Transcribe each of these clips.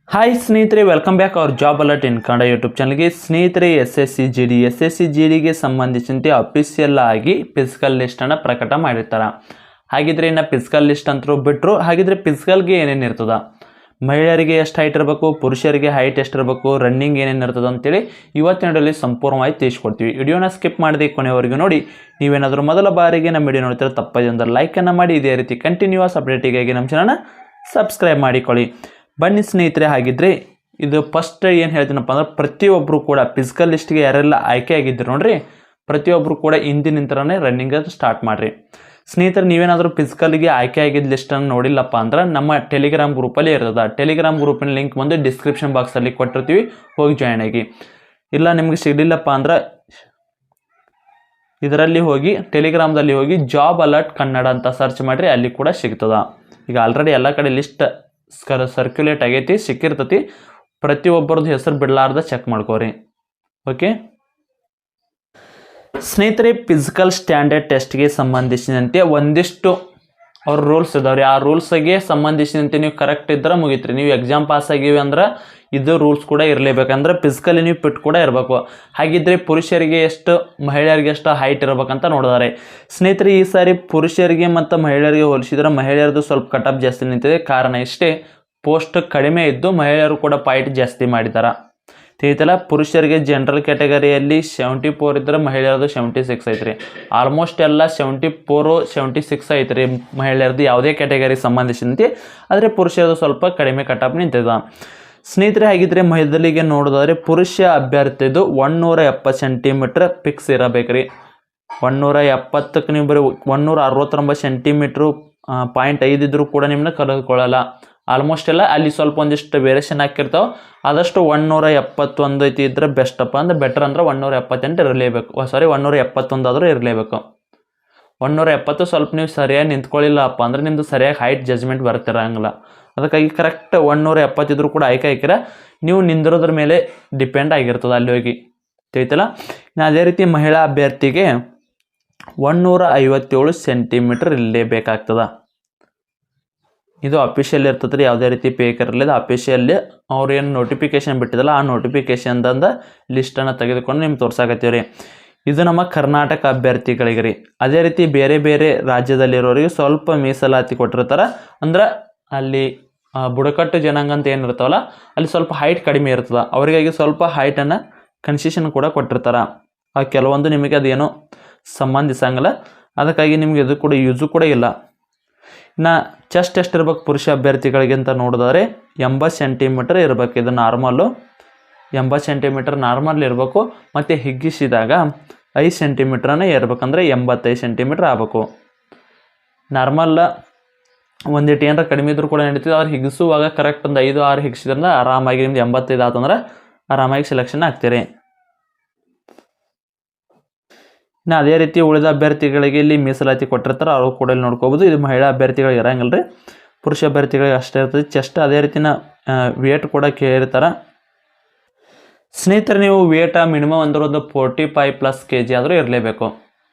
Hi ಸ್ನೇಹಿತರೆ, welcome back hour job alert ಇನ್ Kannada YouTube ಚಾನಲ್ಗೆ. ಸ್ನೇಹಿತರೆ, ಎಸ್ ಎಸ್ ಸಿ ಜಿ ಡಿಗೆ ಸಂಬಂಧಿಸಿದಂತೆ ಅಫಿಷಿಯಲ್ ಆಗಿ ಫಿಸಿಕಲ್ ಲಿಸ್ಟನ್ನು ಪ್ರಕಟ ಮಾಡಿರ್ತಾರೆ. ಹಾಗಿದ್ರೆ ಇನ್ನು ಫಿಸಿಕಲ್ ಲಿಸ್ಟ್ ಅಂತರೂ ಬಿಟ್ಟರು. ಹಾಗಿದ್ರೆ ಫಿಸಿಕಲ್ಗೆ ಏನೇನು ಇರ್ತದ, ಮಹಿಳೆಯರಿಗೆ ಎಷ್ಟು ಹೈಟ್ ಇರಬೇಕು, ಪುರುಷರಿಗೆ ಹೈಟ್ ಎಷ್ಟು ಇರಬೇಕು, ರನ್ನಿಂಗ್ ಏನೇನು ಇರ್ತದೆ ಅಂತೇಳಿ ಇವತ್ತಿನ ವಿಡಿಯೋಲಿ ಸಂಪೂರ್ಣವಾಗಿ ತಿಳಿಸ್ಕೊಡ್ತೀವಿ. ವಿಡಿಯೋನ ಸ್ಕಿಪ್ ಮಾಡದೆ ಕೊನೆಯವರೆಗೂ ನೋಡಿ. ನೀವೇನಾದರೂ ಮೊದಲ ಬಾರಿಗೆ ನಮ್ಮ ವಿಡಿಯೋ ನೋಡ್ತೀರ ತಪ್ಪದೆ ಒಂದು ಲೈಕನ್ನು ಮಾಡಿ. ಇದೇ ರೀತಿ ಕಂಟಿನ್ಯೂಸ್ ಅಪ್ಡೇಟಿಗಾಗಿ ನಮ್ಮ ಚಾನಲ್ನ ಸಬ್ಸ್ಕ್ರೈಬ್ ಮಾಡಿಕೊಳ್ಳಿ. ಬನ್ನಿ ಸ್ನೇಹಿತರೆ, ಹಾಗಿದ್ರೆ ಇದು ಫಸ್ಟ್ ಏನು ಹೇಳ್ತೀನಪ್ಪ ಅಂದ್ರೆ, ಪ್ರತಿಯೊಬ್ಬರು ಕೂಡ ಫಿಸಿಕಲ್ ಲಿಸ್ಟ್ಗೆ ಯಾರೆಲ್ಲ ಆಯ್ಕೆ ಆಗಿದ್ರು ನೋಡ್ರಿ, ಪ್ರತಿಯೊಬ್ಬರು ಕೂಡ ಇಂದಿನಿಂದನೇ ರನ್ನಿಂಗ್ ಸ್ಟಾರ್ಟ್ ಮಾಡಿರಿ. ಸ್ನೇಹಿತರೆ, ನೀವೇನಾದರೂ ಫಿಸಿಕಲ್ಗೆ ಆಯ್ಕೆ ಆಗಿದ್ದ ಲಿಸ್ಟನ್ನು ನೋಡಿಲ್ಲಪ್ಪ ಅಂದ್ರೆ ನಮ್ಮ ಟೆಲಿಗ್ರಾಮ್ ಗ್ರೂಪಲ್ಲಿ ಇರ್ತದೆ. ಟೆಲಿಗ್ರಾಮ್ ಗ್ರೂಪಿನ ಲಿಂಕ್ ಬಂದು ಡಿಸ್ಕ್ರಿಪ್ಷನ್ ಬಾಕ್ಸಲ್ಲಿ ಕೊಟ್ಟಿರ್ತೀವಿ, ಹೋಗಿ ಜಾಯ್ನ್ ಆಗಿ. ಇಲ್ಲ ನಿಮ್ಗೆ ಸಿಗಲಿಲ್ಲಪ್ಪ ಅಂದ್ರೆ ಇದರಲ್ಲಿ ಹೋಗಿ ಟೆಲಿಗ್ರಾಮ್ದಲ್ಲಿ ಹೋಗಿ ಜಾಬ್ ಅಲರ್ಟ್ ಕನ್ನಡ ಅಂತ ಸರ್ಚ್ ಮಾಡಿರಿ, ಅಲ್ಲಿ ಕೂಡ ಸಿಗ್ತದ. ಈಗ ಆಲ್ರೆಡಿ ಎಲ್ಲ ಕಡೆ ಲಿಸ್ಟ್ ಸರ್ಕ್ಯುಲೇಟ್ ಆಗೈತಿ, ಸಿಕ್ಕಿರ್ತತಿ. ಪ್ರತಿಯೊಬ್ಬರದ್ದು ಹೆಸರು ಬಿಡಲಾರ್ದ ಚೆಕ್ ಮಾಡ್ಕೋರಿ. ಓಕೆ ಸ್ನೇಹಿತರೆ, ಫಿಸಿಕಲ್ ಸ್ಟ್ಯಾಂಡರ್ಡ್ ಟೆಸ್ಟ್ಗೆ ಸಂಬಂಧಿಸಿದಂತೆ ಒಂದಿಷ್ಟು ಅವ್ರ ರೂಲ್ಸ್ ಇದಾವ್ರಿ. ಆ ರೂಲ್ಸ್ಗೆ ಸಂಬಂಧಿಸಿದಂತೆ ನೀವು ಕರೆಕ್ಟ್ ಇದ್ರೆ ಮುಗಿತ್ರಿ. ನೀವು ಎಕ್ಸಾಮ್ ಪಾಸ್ ಆಗಿವಿ ಅಂದ್ರೆ ಇದು ರೂಲ್ಸ್ ಕೂಡ ಇರಲೇಬೇಕಂದ್ರೆ ಫಿಸಿಕಲಿ ನೀವು ಫಿಟ್ ಕೂಡ ಇರಬೇಕು. ಹಾಗಿದ್ರೆ ಪುರುಷರಿಗೆ ಎಷ್ಟು, ಮಹಿಳೆಯರಿಗೆ ಎಷ್ಟು ಹೈಟ್ ಇರಬೇಕಂತ ನೋಡಿದ್ದಾರೆ. ಸ್ನೇಹಿತರೆ, ಈ ಸಾರಿ ಪುರುಷರಿಗೆ ಮತ್ತು ಮಹಿಳೆಯರಿಗೆ ಹೋಲಿಸಿದ್ರೆ ಮಹಿಳೆಯರದು ಸ್ವಲ್ಪ ಕಟಪ್ ಜಾಸ್ತಿ ನಿಂತಿದೆ. ಕಾರಣ ಇಷ್ಟೇ, ಪೋಸ್ಟ್ ಕಡಿಮೆ ಇದ್ದು ಮಹಿಳೆಯರು ಕೂಡ ಪಾಯಿಂಟ್ ಜಾಸ್ತಿ ಮಾಡಿದ್ದಾರೆ. ತಿಳಿತಲ್ಲ, ಪುರುಷರಿಗೆ ಜನರಲ್ ಕ್ಯಾಟಗರಿಯಲ್ಲಿ 74 ಇದ್ರೆ ಮಹಿಳೆಯರದು 76 ಐತ್ರಿ. ಆಲ್ಮೋಸ್ಟ್ ಎಲ್ಲ 74 76 ಐತ್ರಿ ಮಹಿಳೆಯರದು ಯಾವುದೇ ಕ್ಯಾಟಗರಿಗೆ ಸಂಬಂಧಿಸಿದಂತೆ. ಆದರೆ ಪುರುಷರದು ಸ್ವಲ್ಪ ಕಡಿಮೆ ಕಟಪ್ ನಿಂತಿದೆ. ಸ್ನೇಹಿತರೆ, ಹಾಗಿದ್ರೆ ಮೊದಲಿಗೆ ನೋಡೋದಾದ್ರೆ ಪುರುಷ ಅಭ್ಯರ್ಥಿದು 170 ಸೆಂಟಿಮೀಟ್ರ್ ಫಿಕ್ಸ್ ಇರಬೇಕ್ರಿ. 170ಕ್ಕೆ ನೀವು ಬರೀ 169 ಸೆಂಟಿಮೀಟ್ರು .5 ಇದ್ರೂ ಕೂಡ ನಿಮ್ಮನ್ನ ಕರೆದುಕೊಳ್ಳಲ್ಲ. ಆಲ್ಮೋಸ್ಟ್ ಎಲ್ಲ ಅಲ್ಲಿ ಸ್ವಲ್ಪ ಒಂದಿಷ್ಟು ವೇರಿಯೇಷನ್ ಹಾಕಿರ್ತಾವೆ. ಆದಷ್ಟು 171 ಐತಿ ಇದ್ರೆ ಬೆಸ್ಟಪ್ಪ ಅಂದ್ರೆ, ಬೆಟರ್ ಅಂದ್ರೆ 178 ಇರಲೇಬೇಕು. 171 ಆದರೂ ಇರಲೇಬೇಕು. 170 ಸ್ವಲ್ಪ ನೀವು ಸರಿಯಾಗಿ ನಿಂತ್ಕೊಳ್ಳಿಲ್ಲಪ್ಪ ಅಂದ್ರೆ ನಿಮ್ಮದು ಸರಿಯಾಗಿ ಹೈಟ್ ಜಜ್ಮೆಂಟ್ ಬರ್ತಿರಂಗಿಲ್ಲ. ಅದಕ್ಕಾಗಿ ಕರೆಕ್ಟ್ 170 ಇದ್ರೂ ಕೂಡ ಆಯ್ಕೆ ಹಾಕಿರ ನೀವು ನಿಂದಿರೋದ್ರ ಮೇಲೆ ಡಿಪೆಂಡ್ ಆಗಿರ್ತದೆ ಅಲ್ಲಿ ಹೋಗಿ. ತಿಳಿತಲ್ಲ, ಅದೇ ರೀತಿ ಮಹಿಳಾ ಅಭ್ಯರ್ಥಿಗೆ 157 ಸೆಂಟಿಮೀಟ್ರ್ ಇರಲೇಬೇಕಾಗ್ತದೆ. ಇದು ಅಫಿಷಿಯಲ್ ಇರ್ತದೆ ರೀ, ಯಾವುದೇ ರೀತಿ ಫೇಕ್ ಇರಲಿಲ್ಲ. ಅಫಿಷಿಯಲ್ಲಿ ಅವ್ರು ಏನು ನೋಟಿಫಿಕೇಶನ್ ಬಿಟ್ಟಿದ್ದಲ್ಲ, ಆ ನೋಟಿಫಿಕೇಶನ್ದಿಂದ ಲಿಸ್ಟನ್ನು ತೆಗೆದುಕೊಂಡು ನಿಮ್ಗೆ ತೋರ್ಸಾಕತ್ತೀವಿ ರೀ. ಇದು ನಮ್ಮ ಕರ್ನಾಟಕ ಅಭ್ಯರ್ಥಿಗಳಿಗೆ ರೀ. ಅದೇ ರೀತಿ ಬೇರೆ ಬೇರೆ ರಾಜ್ಯದಲ್ಲಿರೋರಿಗೆ ಸ್ವಲ್ಪ ಮೀಸಲಾತಿ ಕೊಟ್ಟಿರ್ತಾರೆ. ಅಂದ್ರೆ ಅಲ್ಲಿ ಬುಡಕಟ್ಟು ಜನಾಂಗ ಅಂತ ಏನಿರ್ತಾವಲ್ಲ, ಅಲ್ಲಿ ಸ್ವಲ್ಪ ಹೈಟ್ ಕಡಿಮೆ ಇರ್ತದೆ. ಅವರಿಗಾಗಿ ಸ್ವಲ್ಪ ಹೈಟನ್ನು ಕನ್ಸೆಷನ್ ಕೂಡ ಕೊಟ್ಟಿರ್ತಾರೆ. ಆ ಕೆಲವೊಂದು ನಿಮಗೆ ಅದೇನೋ ಸಂಬಂಧಿಸಂಗಿಲ್ಲ, ಅದಕ್ಕಾಗಿ ನಿಮಗೆ ಇದು ಕೂಡ ಯೂಸು ಕೂಡ ಇಲ್ಲ. ಇನ್ನು ಚೆಸ್ಟ್ ಎಷ್ಟು ಇರ್ಬೇಕು ಪುರುಷ ಅಭ್ಯರ್ಥಿಗಳಿಗೆ ಅಂತ ನೋಡಿದ್ರೆ 80 ಸೆಂಟಿಮೀಟ್ರ್ ಇರಬೇಕು. ಇದು ನಾರ್ಮಲ್ಲು 80 ಸೆಂಟಿಮೀಟ್ರ್ ನಾರ್ಮಲ್ ಇರಬೇಕು. ಮತ್ತು ಹಿಗ್ಗಿಸಿದಾಗ 5 ಸೆಂಟಿಮೀಟ್ರನೇ ಇರಬೇಕಂದ್ರೆ 85 ಸೆಂಟಿಮೀಟ್ರ್ ಆಗಬೇಕು. ನಾರ್ಮಲ್ ಒಂದಿಟ್ಟು ಏನಾರ ಕಡಿಮೆ ಇದ್ರೂ ಕೂಡ ನಡೀತಿದೆ. ಅವ್ರು ಹಿಗ್ಗಿಸುವಾಗ ಕರೆಕ್ಟ್ ಒಂದು 5-6 ಹಿಗ್ಸಿದ್ರಿಂದ ಆರಾಮಾಗಿ ನಿಮ್ದು 85 ಆತಂದ್ರೆ ಆರಾಮಾಗಿ ಸೆಲೆಕ್ಷನ್ ಆಗ್ತೀರಿ. ಇನ್ನು ಅದೇ ರೀತಿ ಉಳಿದ ಅಭ್ಯರ್ಥಿಗಳಿಗೆ ಇಲ್ಲಿ ಮೀಸಲಾತಿ ಕೊಟ್ಟಿರ್ತಾರೆ, ಅವ್ರು ಕೂಡ ಇಲ್ಲಿ ನೋಡ್ಕೋಬೋದು. ಇದು ಮಹಿಳಾ ಅಭ್ಯರ್ಥಿಗಳಿಗೆ ಇರಂಗಿಲ್ಲ ರೀ, ಪುರುಷ ಅಭ್ಯರ್ಥಿಗಳಿಗೆ ಅಷ್ಟೇ ಇರ್ತದೆ. ಚೆಸ್ಟ್ ಅದೇ ರೀತಿನ ವೇಟ್ ಕೂಡ ಕೇಳಿರ್ತಾರೆ. ಸ್ನೇಹಿತರೆ, ನೀವು ವೇಟ ಮಿನಿಮಮ್ ಅಂದ್ರೆ ಒಂದು 45+ kg ಆದರೂ ಇರಲೇಬೇಕು.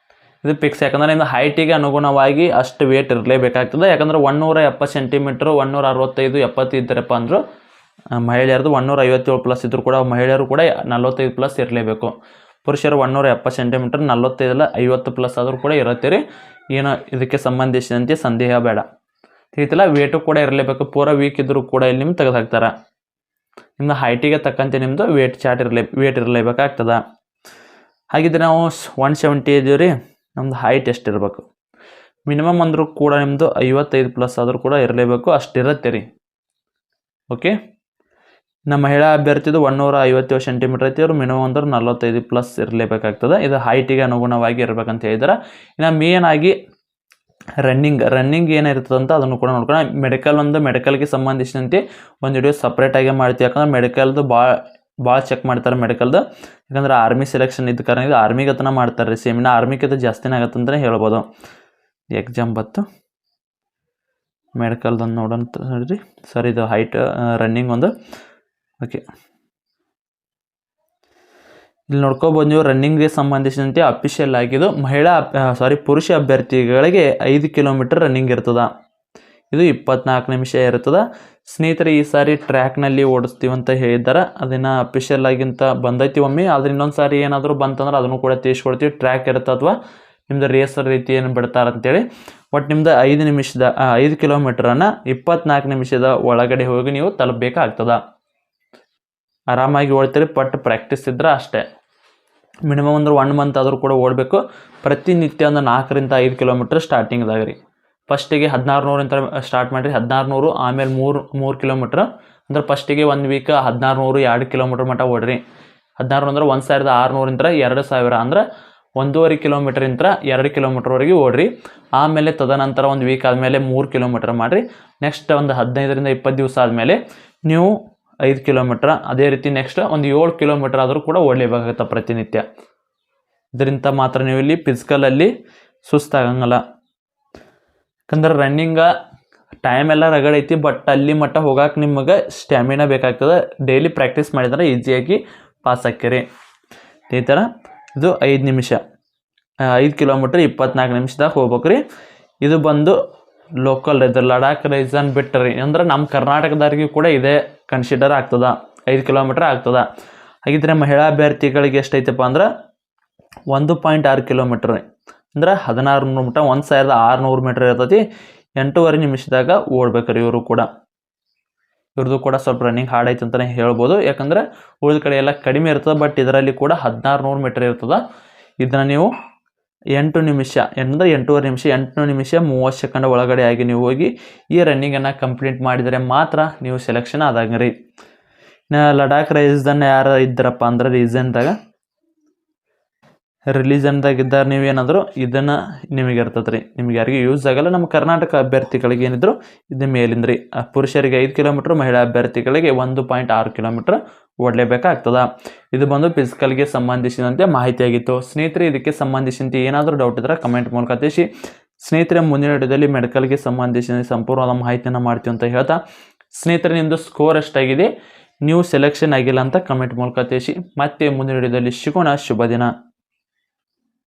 ಇದು ಫಿಕ್ಸ್, ಯಾಕಂದರೆ ನಿಮ್ಮದು ಹೈಟಿಗೆ ಅನುಗುಣವಾಗಿ ಅಷ್ಟು ವೇಟ್ ಇರಲೇಬೇಕಾಗ್ತದೆ. ಯಾಕಂದರೆ 170 ಸೆಂಟಿಮೀಟ್ರು 165 70 ಇದ್ದರಪ್ಪ ಅಂದರು ಮಹಿಳೆಯರದು 157+ ಇದ್ದರೂ ಕೂಡ ಮಹಿಳೆಯರು ಕೂಡ 45+ ಇರಲೇಬೇಕು. ಪುರುಷರು 170 ಸೆಂಟಿಮೀಟ್ರ್ 45 50+ ಆದರೂ ಕೂಡ ಇರುತ್ತೀರಿ. ಏನೋ ಇದಕ್ಕೆ ಸಂಬಂಧಿಸಿದಂತೆ ಸಂದೇಹ ಬೇಡ. ತಿಳಿತಿಲ್ಲ, ವೇಟು ಕೂಡ ಇರಲೇಬೇಕು. ಪೂರ ವೀಕ್ ಇದ್ದರೂ ಕೂಡ ಇಲ್ಲಿ ನಿಮ್ಗೆ ತೆಗೆದು ಹಾಕ್ತಾರೆ. ನಿಮ್ಮದು ಹೈಟಿಗೆ ತಕ್ಕಂತೆ ನಿಮ್ಮದು ವೇಟ್ ಇರಲೇಬೇಕಾಗ್ತದೆ. ಹಾಗಿದ್ರೆ ನಾವು 170 ಇದೀವಿ ರೀ, ನಮ್ಮದು ಹೈಟ್ ಎಷ್ಟು ಇರಬೇಕು ಮಿನಿಮಮ್ ಅಂದರೂ ಕೂಡ ನಿಮ್ಮದು 55+ ಆದರೂ ಕೂಡ ಇರಲೇಬೇಕು. ಅಷ್ಟಿರುತ್ತೆ ರೀ. ಓಕೆ, ನಮ್ಮ ಮಹಿಳಾ ಅಭ್ಯರ್ಥಿದು 157 ಸೆಂಟಿಮೀಟ್ರ್ ಐತಿ. ಅವರು ಮಿನಿಮಮ್ ಅಂದ್ರೆ 45+ ಇರಲೇಬೇಕಾಗ್ತದೆ. ಇದು ಹೈಟಿಗೆ ಅನುಗುಣವಾಗಿ ಇರಬೇಕಂತ ಹೇಳಿದ್ರೆ. ಇನ್ನು ಮೇನ್ ಆಗಿ ರನ್ನಿಂಗ್ ಏನಿರ್ತದೆ ಅಂತ ಅದನ್ನು ಕೂಡ ನೋಡ್ಕೊಂಡು, ಮೆಡಿಕಲ್ಗೆ ಸಂಬಂಧಿಸಿದಂತೆ ಒಂದು ವಿಡಿಯೋ ಸಪ್ರೇಟಾಗಿ ಮಾಡ್ತೀವಿ. ಯಾಕಂದ್ರೆ ಮೆಡಿಕಲ್ದು ಭಾಳ ಚೆಕ್ ಮಾಡ್ತಾರೆ ಮೆಡಿಕಲ್ದು. ಯಾಕಂದ್ರೆ ಆರ್ಮಿ ಸೆಲೆಕ್ಷನ್ ಇದ್ದ ಕಾರಣ ಇದು ಆರ್ಮಿಗತನ ಮಾಡ್ತಾರೆ ರೀ. ಸೇಮ್ ಇನ್ನು ಆರ್ಮಿಗಿಂತ ಜಾಸ್ತಿನೇ ಆಗತ್ತೆ ಅಂತಲೇ ಹೇಳ್ಬೋದು. ಎಕ್ಸಾಮ್ ಬತ್ತು ಮೆಡಿಕಲ್ದೊಂದು ನೋಡೋಣ ಹೇಳ್ರಿ ಸರ್. ಇದು ಹೈಟ್ ರನ್ನಿಂಗ್ ಒಂದು. ಓಕೆ, ಇಲ್ಲಿ ನೋಡ್ಕೋಬೋದು ನೀವು. ರನ್ನಿಂಗ್ಗೆ ಸಂಬಂಧಿಸಿದಂತೆ ಅಫಿಷಿಯಲ್ ಆಗಿದ್ದು ಪುರುಷ ಅಭ್ಯರ್ಥಿಗಳಿಗೆ 5 ಕಿಲೋಮೀಟರ್ ರನ್ನಿಂಗ್ ಇರ್ತದೆ. ಇದು 24 ನಿಮಿಷ ಇರ್ತದೆ. ಸ್ನೇಹಿತರೆ ಈ ಸಾರಿ ಟ್ರ್ಯಾಕ್ನಲ್ಲಿ ಓಡಿಸ್ತೀವಿ ಅಂತ ಹೇಳಿದ್ದಾರೆ. ಅದನ್ನು ಅಫಿಷಿಯಲ್ ಆಗಿಂತ ಬಂದೈತಿ ಒಮ್ಮೆ. ಆದ್ರೆ ಇನ್ನೊಂದು ಸಾರಿ ಏನಾದರೂ ಬಂತಂದ್ರೆ ಅದನ್ನು ಕೂಡ ತಿಳಿಸ್ಕೊಡ್ತೀವಿ. ಟ್ರ್ಯಾಕ್ ಇರುತ್ತೆ ಅಥವಾ ನಿಮ್ದು ರೇಸರ್ ರೀತಿ ಏನು ಬಿಡ್ತಾರೆ ಅಂತೇಳಿ. ಒಟ್ಟು ನಿಮ್ದು 5 ಕಿಲೋಮೀಟ್ರನ್ನು 24 ನಿಮಿಷದ ಒಳಗಡೆ ಹೋಗಿ ನೀವು ತಲುಪಬೇಕಾಗ್ತದೆ. ಆರಾಮಾಗಿ ಓಡ್ತೀರಿ, ಪಟ್ಟು ಪ್ರಾಕ್ಟೀಸ್ ಇದ್ರೆ ಅಷ್ಟೇ. ಮಿನಿಮಮ್ ಅಂದ್ರೆ 1 ಮಂತ್ ಆದರೂ ಕೂಡ ಓಡಬೇಕು. ಪ್ರತಿನಿತ್ಯ ಒಂದು 4 ರಿಂದ 5 ಕಿಲೋಮೀಟ್ರ್ ಸ್ಟಾರ್ಟಿಂಗ್ದಾಗ ರೀ. ಫಸ್ಟಿಗೆ 1600 ಅಂತ ಸ್ಟಾರ್ಟ್ ಮಾಡಿರಿ, 1600 ಆಮೇಲೆ 3 ಕಿಲೋಮೀಟ್ರ್ ಅಂದ್ರೆ ಫಸ್ಟಿಗೆ 1 ವೀಕ್ 1600 2 ಕಿಲೋಮೀಟ್ರ್ ಮಟ್ಟ ಓಡ್ರಿ. 1600 ಅಂದ್ರೆ 1600 ಇಂದ 2000 ಅಂದ್ರೆ 1.5 ಕಿಲೋಮೀಟ್ರಿಂದ 2 ಕಿಲೋಮೀಟ್ರ್ವರೆಗೆ ಓಡ್ರಿ. ಆಮೇಲೆ ತದನಂತರ 1 ವೀಕ್ ಆದಮೇಲೆ 3 ಕಿಲೋಮೀಟ್ರ್ ಮಾಡಿರಿ. ನೆಕ್ಸ್ಟ್ ಒಂದು 15 ರಿಂದ 20 ದಿವಸ ಆದಮೇಲೆ ನೀವು 5 ಕಿಲೋಮೀಟ್ರ್. ಅದೇ ರೀತಿ ನೆಕ್ಸ್ಟ್ ಒಂದು 7 ಕಿಲೋಮೀಟ್ರ್ ಆದರೂ ಕೂಡ ಓಡಲೇಬೇಕಾಗತ್ತೆ ಪ್ರತಿನಿತ್ಯ. ಇದರಿಂದ ಮಾತ್ರ ನೀವು ಇಲ್ಲಿ ಫಿಸಿಕಲಲ್ಲಿ ಸುಸ್ತಾಗಂಗಿಲ್ಲ. ಯಾಕಂದ್ರೆ ರನ್ನಿಂಗ ಟೈಮ್ ಎಲ್ಲ ರಗಡ್ ಐತಿ, ಬಟ್ ಅಲ್ಲಿ ಮಟ್ಟ ಹೋಗಕ್ಕೆ ನಿಮಗೆ ಸ್ಟ್ಯಾಮಿನಾ ಬೇಕಾಗ್ತದೆ. ಡೈಲಿ ಪ್ರಾಕ್ಟೀಸ್ ಮಾಡಿದ್ರೆ ಈಸಿಯಾಗಿ ಪಾಸ್ ಆಕ್ಕಿರಿ. ಈ ಥರ ಇದು 5 ನಿಮಿಷ 5 ಕಿಲೋಮೀಟ್ರ್ 24 ನಿಮಿಷದಾಗ ಹೋಗ್ಬೇಕು ರೀ. ಇದು ಬಂದು ಲೋಕಲ್ ಇದು ಲಡಾಖ್ ರೀಸನ್ ಬಿಟ್ಟರಿ ಅಂದ್ರೆ ನಮ್ಮ ಕರ್ನಾಟಕದವ್ರಿಗೂ ಕೂಡ ಇದೇ ಕನ್ಸಿಡರ್ ಆಗ್ತದೆ, 5 ಕಿಲೋಮೀಟ್ರ್ ಆಗ್ತದೆ. ಹಾಗಿದ್ರೆ ಮಹಿಳಾ ಅಭ್ಯರ್ಥಿಗಳಿಗೆ ಎಷ್ಟೈತಪ್ಪ ಅಂದ್ರೆ 1.6 ಕಿಲೋಮೀಟ್ರ್ ಅಂದ್ರೆ 1600 ಮೀಟ್ರ್ 1600 ಮೀಟ್ರ್ ಇರ್ತೈತಿ. 8.5 ನಿಮಿಷದಾಗ ಓಡ್ಬೇಕ್ರಿ ಇವರು ಕೂಡ. ಇವ್ರದ್ದು ಕೂಡ ಸ್ವಲ್ಪ ರನ್ನಿಂಗ್ ಹಾರ್ಡ್ ಐತೆ ಅಂತಲೇ ಹೇಳ್ಬೋದು. ಯಾಕಂದರೆ ಉಳಿದ ಕಡೆ ಎಲ್ಲ ಕಡಿಮೆ ಇರ್ತದೆ, ಬಟ್ ಇದರಲ್ಲಿ ಕೂಡ 1600 ಮೀಟ್ರ್ ಇರ್ತದೆ. ಇದನ್ನು ನೀವು 8 ನಿಮಿಷ ಅಂದರೆ 8.5 ನಿಮಿಷ 8 ನಿಮಿಷ 30 ಸೆಕೆಂಡ್ ಒಳಗಡೆ ಆಗಿ ನೀವು ಹೋಗಿ ಈ ರನ್ನಿಂಗನ್ನು ಕಂಪ್ಲೀಟ್ ಮಾಡಿದರೆ ಮಾತ್ರ ನೀವು ಸೆಲೆಕ್ಷನ್ ಆದಂಗೆ ರೀ. ಲಡಾಖ್ ರೈಸನ್ ಯಾರು ಇದ್ದಾರಪ್ಪ ಅಂದ್ರೆ ರಿಲೀಜನ್ದಾಗ ಇದ್ದಾರೆ ನೀವೇನಾದರೂ ಇದನ್ನು ನಿಮಗೆ ಇರ್ತದೆ ರೀ. ನಿಮ್ಗೆ ಯಾರಿಗೂ ಯೂಸ್ ಆಗಲ್ಲ. ನಮ್ಮ ಕರ್ನಾಟಕ ಅಭ್ಯರ್ಥಿಗಳಿಗೆ ಏನಿದ್ರು ಇದು ಮೇಲಿಂದ ರೀ. ಪುರುಷರಿಗೆ 5 ಕಿಲೋಮೀಟ್ರ್, ಮಹಿಳಾ ಅಭ್ಯರ್ಥಿಗಳಿಗೆ 1.6 ಕಿಲೋಮೀಟ್ರ್ ಓಡಲೇಬೇಕಾಗ್ತದೆ. ಇದು ಬಂದು ಫಿಸಿಕಲ್ಗೆ ಸಂಬಂಧಿಸಿದಂತೆ ಮಾಹಿತಿಯಾಗಿತ್ತು. ಸ್ನೇಹಿತರೆ ಇದಕ್ಕೆ ಸಂಬಂಧಿಸಿದಂತೆ ಏನಾದರೂ ಡೌಟ್ ಇದ್ದರೆ ಕಮೆಂಟ್ ಮೂಲಕ ತಿಳಿಸಿ. ಸ್ನೇಹಿತರೆ ಮುಂದಿನ ವಿಡಿಯೋದಲ್ಲಿ ಮೆಡಿಕಲ್ಗೆ ಸಂಬಂಧಿಸಿದ ಸಂಪೂರ್ಣವಾದ ಮಾಹಿತಿಯನ್ನು ಮಾಡ್ತೀವಿ ಅಂತ ಹೇಳ್ತಾ, ಸ್ನೇಹಿತರೆ ನಿಮ್ಮದು ಸ್ಕೋರ್ ಎಷ್ಟಾಗಿದೆ, ನೀವು ಸೆಲೆಕ್ಷನ್ ಆಗಿಲ್ಲ ಅಂತ ಕಮೆಂಟ್ ಮೂಲಕ ತಿಳಿಸಿ. ಮತ್ತೆ ಮುಂದಿನ ವಿಡಿಯೋದಲ್ಲಿ ಸಿಗೋಣ. ಶುಭ ದಿನ.